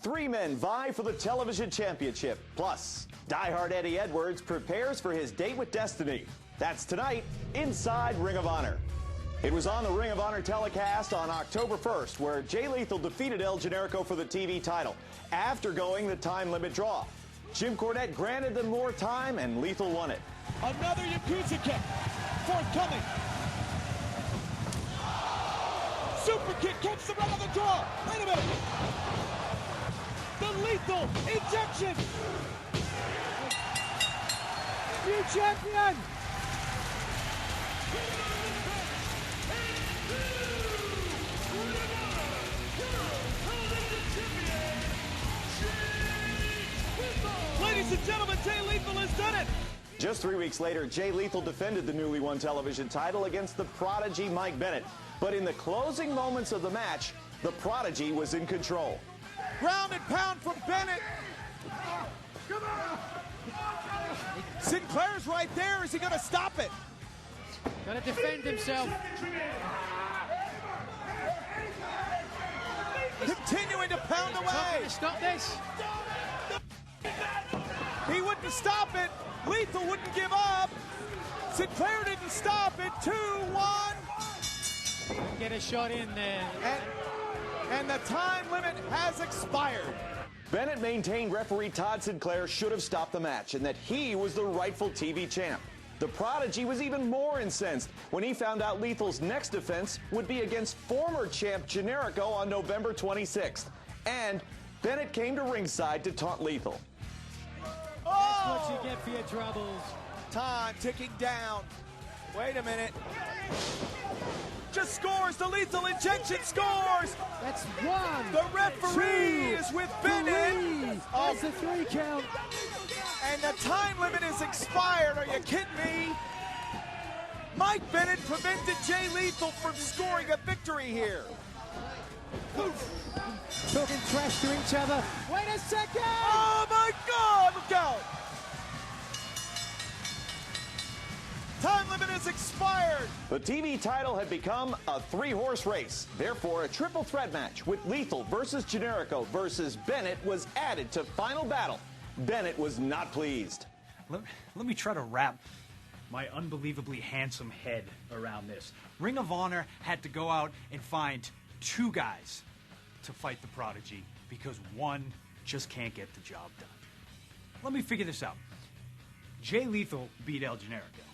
Three men vie for the television championship. Plus, diehard Eddie Edwards prepares for his date with destiny. That's tonight, inside Ring of Honor. It was on the Ring of Honor telecast on October 1st where Jay Lethal defeated El Generico for the TV title after going the time limit draw. Jim Cornette granted them more time and Lethal won it. Another Yakuza kick, forthcoming. Super kick, catch the run of the draw. Wait a minute. The Lethal injection. New champion. Ladies and gentlemen, Jay Lethal has done it. Just 3 weeks later, Jay Lethal defended the newly won television title against the Prodigy Mike Bennett. But in the closing moments of the match, the Prodigy was in control. Ground and pound from Bennett. Sinclair's right there. Is he going to stop it? Got to defend himself. Continuing to pound away. Stop this. He wouldn't stop it. Lethal wouldn't give up. Sinclair didn't stop it. 2-1. Get a shot in there. And the time limit has expired. Bennett maintained referee Todd Sinclair should have stopped the match and that he was the rightful TV champ. The Prodigy was even more incensed when he found out Lethal's next defense would be against former champ Generico on November 26th. And Bennett came to ringside to taunt Lethal. That's what you get for your troubles. Time ticking down. Wait a minute. Just scores. The Lethal injection scores. That's one. The referee is with Bennett. That's a 3 count. And the time limit is expired. Are you kidding me? Mike Bennett prevented Jay Lethal from scoring a victory here. Talking trash to each other. Wait a second. Oh my God! Look out! Time limit is expired. The TV title had become a 3-horse race. Therefore, a triple threat match with Lethal versus Generico versus Bennett was added to Final Battle. Bennett was not pleased. Let me try to wrap my unbelievably handsome head around this. Ring of Honor had to go out and find 2 guys to fight the Prodigy because one just can't get the job done. Let me figure this out. Jay Lethal beat El Generico.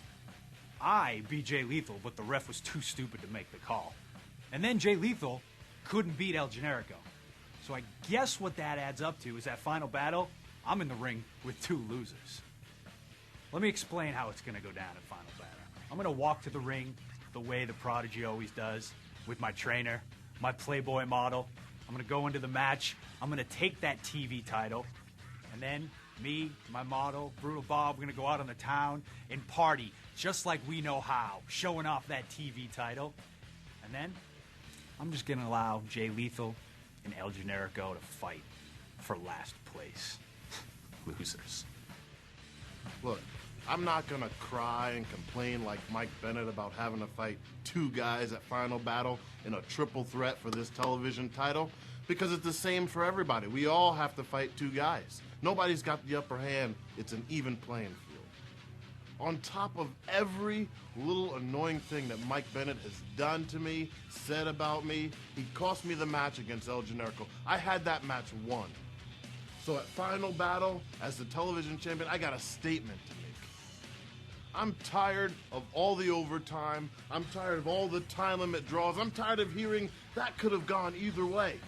I beat Jay Lethal, but the ref was too stupid to make the call. And then Jay Lethal couldn't beat El Generico. So I guess what that adds up to is that Final Battle, I'm in the ring with 2 losers. Let me explain how it's going to go down at Final Battle. I'm going to walk to the ring the way the Prodigy always does, with my trainer, my Playboy model. I'm going to go into the match. I'm going to take that TV title. And then me, my model, Brutal Bob, we're going to go out on the town and party just like we know how, showing off that TV title. And then I'm just going to allow Jay Lethal and El Generico to fight for last place. Losers. Look, I'm not going to cry and complain like Mike Bennett about having to fight 2 guys at Final Battle in a triple threat for this television title, because it's the same for everybody. We all have to fight 2 guys. Nobody's got the upper hand. It's an even playing field. On top of every little annoying thing that Mike Bennett has done to me, said about me, he cost me the match against El Generico. I had that match won. So at Final Battle, as the television champion, I got a statement to make. I'm tired of all the overtime. I'm tired of all the time limit draws. I'm tired of hearing that could have gone either way.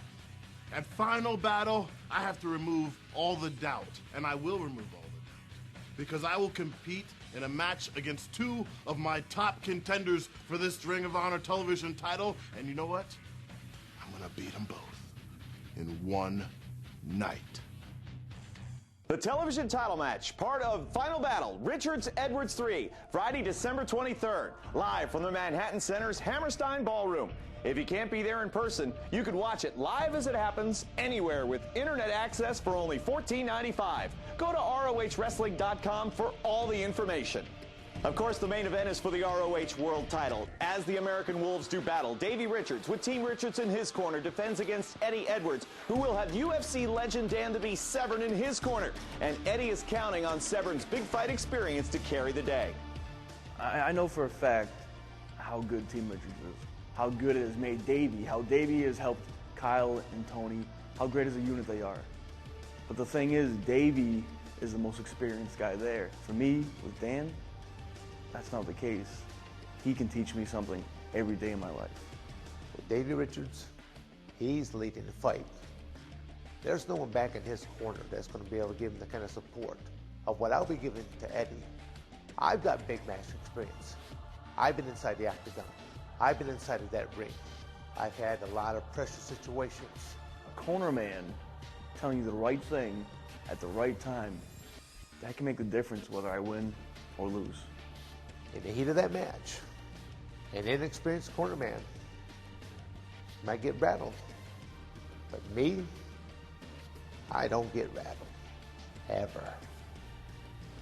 At Final Battle, I have to remove all the doubt, and I will remove all the doubt, because I will compete in a match against 2 of my top contenders for this Ring of Honor television title, and you know what? I'm gonna beat them both in one night. The television title match, part of Final Battle, Richards-Edwards 3, Friday, December 23rd, live from the Manhattan Center's Hammerstein Ballroom. If you can't be there in person, you can watch it live as it happens anywhere with internet access for only $14.95. Go to ROHWrestling.com for all the information. Of course, the main event is for the ROH World title. As the American Wolves do battle, Davey Richards, with Team Richards in his corner, defends against Eddie Edwards, who will have UFC legend Danby Severn in his corner. And Eddie is counting on Severn's big fight experience to carry the day. I know for a fact how good Team Richards is, how good it has made Davey, how Davey has helped Kyle and Tony, how great as a unit they are. But the thing is, Davey is the most experienced guy there. For me, with Dan, that's not the case. He can teach me something every day in my life. With Davey Richards, he's leading the fight. There's no one back in his corner that's going to be able to give him the kind of support of what I'll be giving to Eddie. I've got big match experience. I've been inside the octagon. I've been inside of that ring. I've had a lot of pressure situations. A corner man telling you the right thing at the right time, that can make the difference whether I win or lose. In the heat of that match, an inexperienced corner man might get rattled. But me, I don't get rattled. Ever.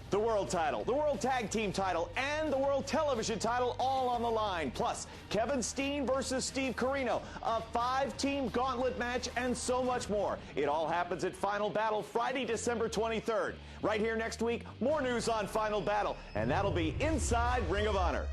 The world title, the world tag team title, and the world television title all on the line. Plus, Kevin Steen versus Steve Corino, a 5-team gauntlet match, and so much more. It all happens at Final Battle Friday, December 23rd. Right here next week, more news on Final Battle, and that'll be Inside Ring of Honor.